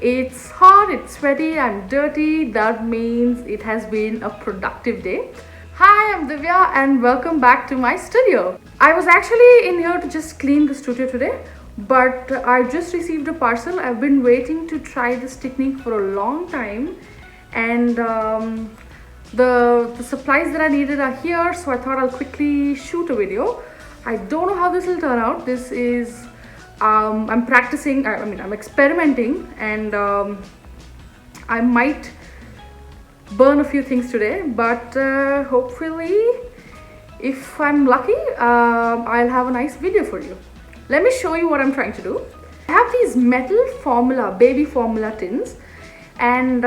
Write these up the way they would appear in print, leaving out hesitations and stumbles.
It's hot, it's sweaty, I'm dirty. That means it has been a productive day. Hi, I'm Divya and welcome back to my studio. I was actually in here to just clean the studio today, but I just received a parcel. I've been waiting to try this technique for a long time, and the supplies that I needed are here, so I thought I'll quickly shoot a video. I don't know how this will turn out. This is I'm practicing, I'm experimenting, and I might burn a few things today, but hopefully if I'm lucky, I'll have a nice video for you. Let me show you what I'm trying to do. I have these metal formula, baby formula tins, and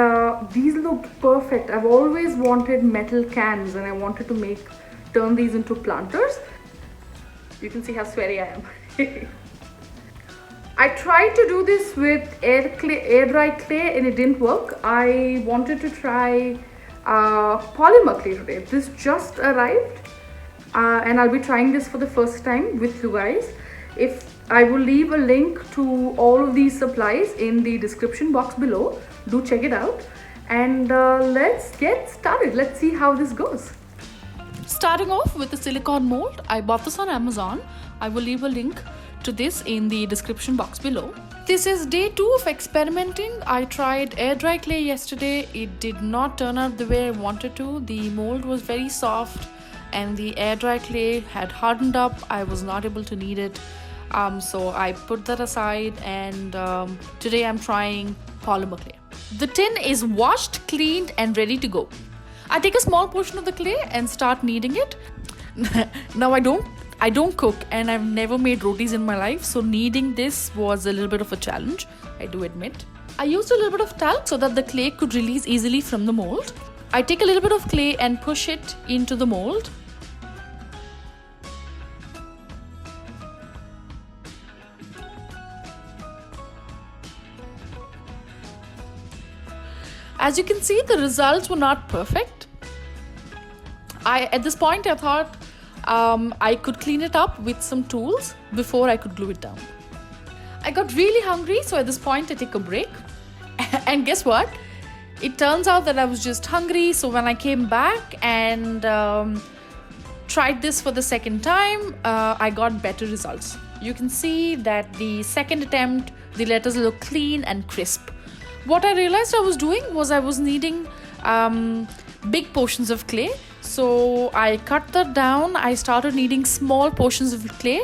these look perfect. I've always wanted metal cans and I wanted to turn these into planters. You can see how sweaty I am. I tried to do this with air dry clay and it didn't work. I wanted to try polymer clay today. This just arrived and I'll be trying this for the first time with you guys. I will leave a link to all of these supplies in the description box below. Do check it out, and let's get started. Let's see how this goes. Starting off with the silicone mold, I bought this on Amazon. I will leave a link to this in the description box below. This is day 2 of experimenting. I tried air dry clay yesterday. It did not turn out the way I wanted to. The mold was very soft and the air dry clay had hardened up. I was not able to knead it. So I put that aside, and today I'm trying polymer clay. The tin is washed, cleaned and ready to go. I take a small portion of the clay and start kneading it. Now I don't cook and I've never made rotis in my life, so kneading this was a little bit of a challenge, I do admit. I used a little bit of talc so that the clay could release easily from the mold. I take a little bit of clay and push it into the mold. As you can see, the results were not perfect. At this point I thought I could clean it up with some tools before I could glue it down. I got really hungry, so at this point I take a break. And guess what? It turns out that I was just hungry, so when I came back and tried this for the second time, I got better results. You can see that the second attempt, the letters look clean and crisp. What I realized I was doing was I was needing big portions of clay. So I cut that down. I started kneading small portions of clay,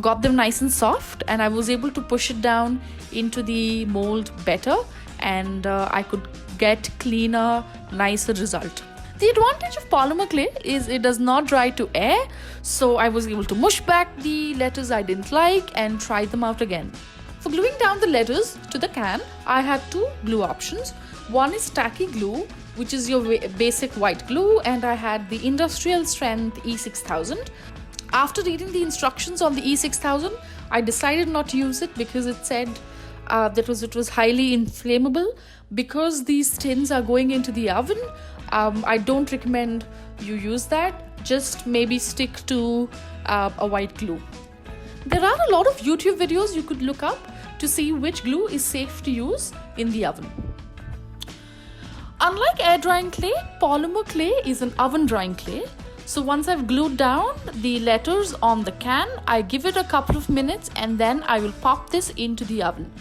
got them nice and soft, and I was able to push it down into the mold better, and I could get cleaner, nicer result. The advantage of polymer clay is it does not dry to air, so I was able to mush back the letters I didn't like and try them out again. For gluing down the letters to the can, I had 2 glue options. One is tacky glue, which is your basic white glue, and I had the industrial strength E6000. After reading the instructions on the E6000, I decided not to use it because it said that it was highly inflammable. Because these tins are going into the oven, I don't recommend you use that. Just maybe stick to a white glue. There are a lot of YouTube videos you could look up to see which glue is safe to use in the oven. Unlike air drying clay, polymer clay is an oven drying clay. So once I've glued down the letters on the can, I give it a couple of minutes and then I will pop this into the oven.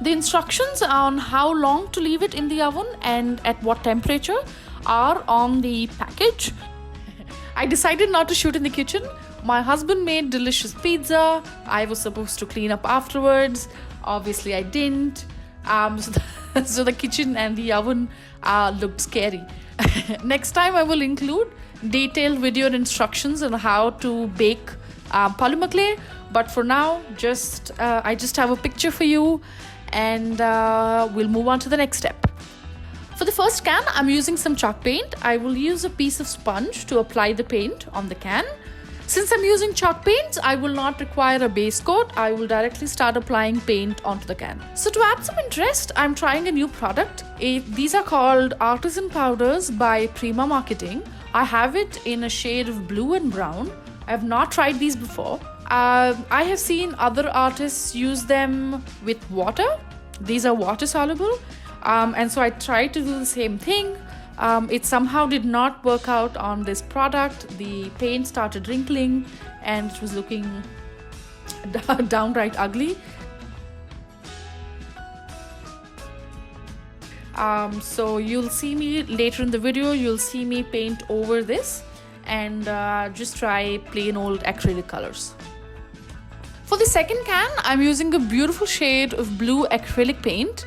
The instructions on how long to leave it in the oven and at what temperature are on the package. I decided not to shoot in the kitchen. My husband made delicious pizza. I was supposed to clean up afterwards. Obviously I didn't. So the kitchen and the oven looked scary. Next time I will include detailed video instructions on how to bake polymer clay. But for now, I just have a picture for you, and we'll move on to the next step. For the first can, I'm using some chalk paint. I will use a piece of sponge to apply the paint on the can. Since I'm using chalk paints, I will not require a base coat. I will directly start applying paint onto the can. So to add some interest, I'm trying a new product. These are called Artisan Powders by Prima Marketing. I have it in a shade of blue and brown. I have not tried these before. I have seen other artists use them with water. these are water soluble, and so I tried to do the same thing. It somehow did not work out on this product. The paint started wrinkling and it was looking downright ugly. So you'll see me later in the video, you'll see me paint over this and just try plain old acrylic colors. For the second can, I'm using a beautiful shade of blue acrylic paint.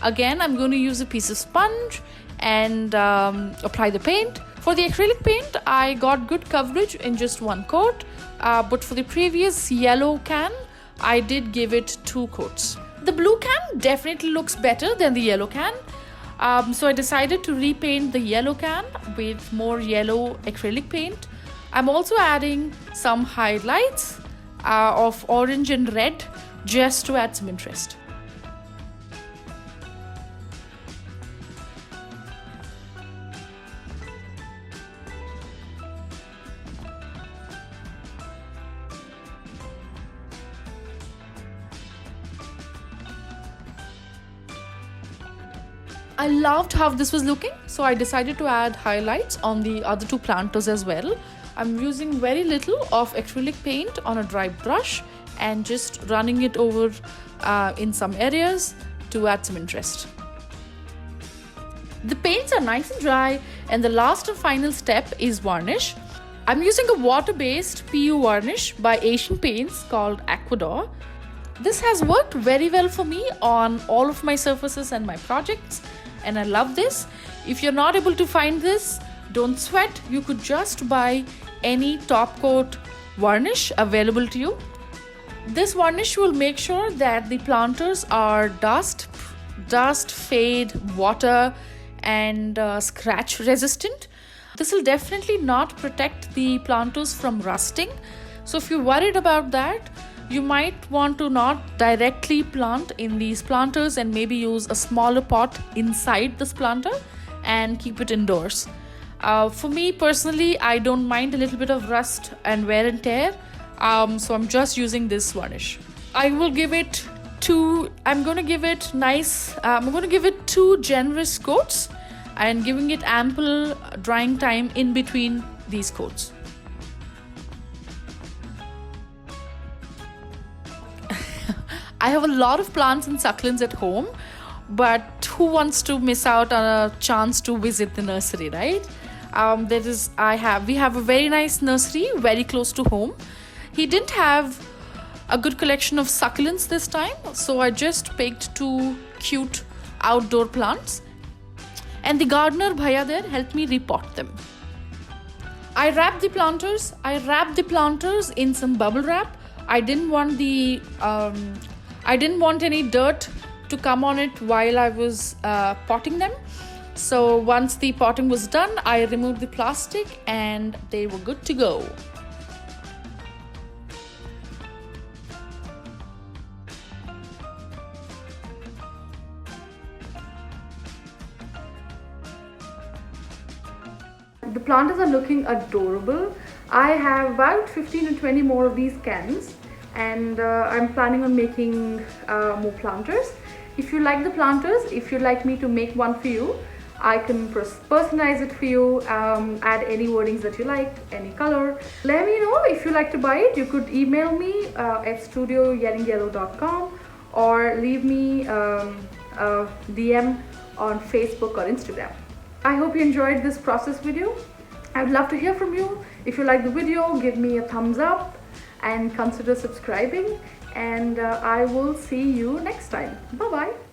Again, I'm going to use a piece of sponge and apply the paint. For the acrylic paint, I got good coverage in just one coat, but for the previous yellow can, I did give it 2 coats. The blue can definitely looks better than the yellow can. So I decided to repaint the yellow can with more yellow acrylic paint. I'm also adding some highlights of orange and red just to add some interest. I loved how this was looking, so I decided to add highlights on the other 2 planters as well. I'm using very little of acrylic paint on a dry brush and just running it over in some areas to add some interest. The paints are nice and dry, and the last and final step is varnish. I'm using a water-based PU varnish by Asian Paints called Aquador. This has worked very well for me on all of my surfaces and my projects, and I love this. If you're not able to find this, don't sweat. You could just buy any top coat varnish available to you. This varnish will make sure that the planters are dust, fade, water and scratch resistant. This will definitely not protect the planters from rusting. So if you're worried about that, you might want to not directly plant in these planters and maybe use a smaller pot inside this planter and keep it indoors. For me personally, I don't mind a little bit of rust and wear and tear, so I'm just using this varnish. I'm going to give it 2 generous coats and giving it ample drying time in between these coats. I have a lot of plants and succulents at home, but who wants to miss out on a chance to visit the nursery, right? We have a very nice nursery very close to home. He didn't have a good collection of succulents this time, so I just picked 2 cute outdoor plants, and the gardener Bhaiya there helped me repot them. I wrapped the planters in some bubble wrap. I didn't want any dirt to come on it while I was potting them. So once the potting was done, I removed the plastic and they were good to go. The planters are looking adorable. I have about 15 to 20 more of these cans, and I'm planning on making more planters. If you like the planters, if you'd like me to make one for you, I can personalize it for you, add any wordings that you like, any color. Let me know if you like to buy it. You could email me at studio.yellingyellow.com or leave me a DM on Facebook or Instagram. I hope you enjoyed this process video. I'd love to hear from you. If you like the video, give me a thumbs up and consider subscribing, and I will see you next time. Bye bye.